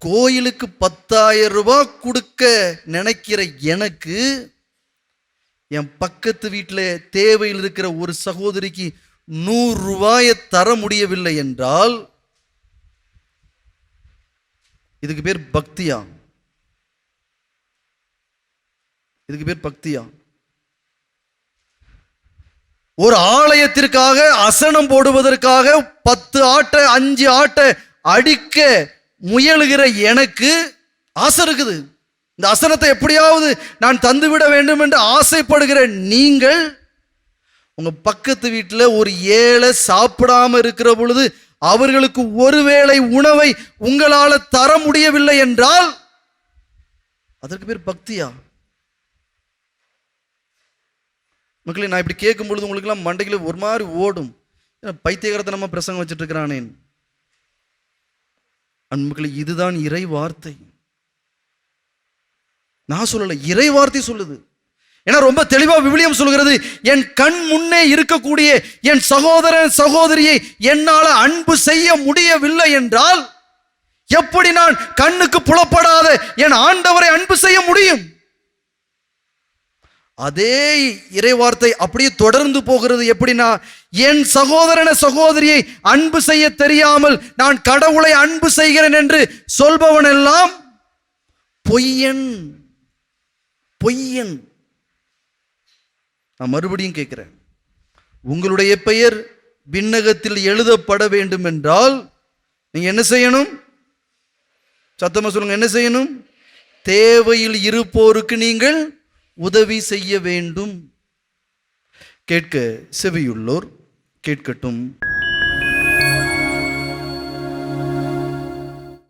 கோயிலுக்கு 10,000 ரூபாய் கொடுக்க நினைக்கிற எனக்கு என் பக்கத்து வீட்டில் தேவையில் இருக்கிற ஒரு சகோதரிக்கு 100 ரூபாயை தர முடியவில்லை என்றால் இதுக்கு பேர் பக்தியா? இதுக்கு பேர் பக்தியா? ஒரு ஆலயத்திற்காக அசனம் போடுவதற்காக 10 ஆட்டை 5 ஆட்டை அடிக்க முயலுகிற எனக்கு ஆசை இருக்குது. இந்த அசனத்தை எப்படியாவது நான் தந்துவிட வேண்டும் என்று ஆசைப்படுகிற நீங்கள் உங்க பக்கத்து வீட்டில் ஒரு ஏழை சாப்பிடாம இருக்கிற பொழுது அவர்களுக்கு ஒருவேளை உணவை உங்களால் தர முடியவில்லை என்றால் அதற்கு பேர் பக்தியா? மக்களே, நான் இப்படி கேட்கும் பொழுது உங்களுக்கெல்லாம் மண்டையில் ஒரு மாதிரி ஓடும். பைத்தியகாரத்தை நம்ம பிரசங்கம் வச்சுட்டு இருக்கிறானேன். அன்புகளே, இதுதான் இறை வார்த்தை. நான் சொல்லலை, இறை வார்த்தை சொல்லுது. ஏன்னா ரொம்ப தெளிவா விவிலியம் சொல்கிறது, என் கண் முன்னே இருக்கக்கூடிய என் சகோதரன் சகோதரியை என்னால அன்பு செய்ய முடியவில்லை என்றால் எப்படி நான் கண்ணுக்கு புலப்படாத என் ஆண்டவரை அன்பு செய்ய முடியும்? அதே இறைவார்த்தை அப்படியே தொடர்ந்து போகிறது. எப்படின்னா, என் சகோதரன சகோதரியை அன்பு செய்ய தெரியாமல் நான் கடவுளை அன்பு செய்கிறேன் என்று சொல்பவன் எல்லாம் பொய்யன். பொய்யன். நான் மறுபடியும் கேட்கிறேன், உங்களுடைய பெயர் விண்ணகத்தில் எழுதப்பட வேண்டும் என்றால் நீங்க என்ன செய்யணும்? சத்தமா சொல்லுங்க, என்ன செய்யணும்? தேவையில் இருப்போருக்கு நீங்கள் உதவி செய்ய வேண்டும். கேட்க செவியுள்ளோர் கேட்கட்டும்.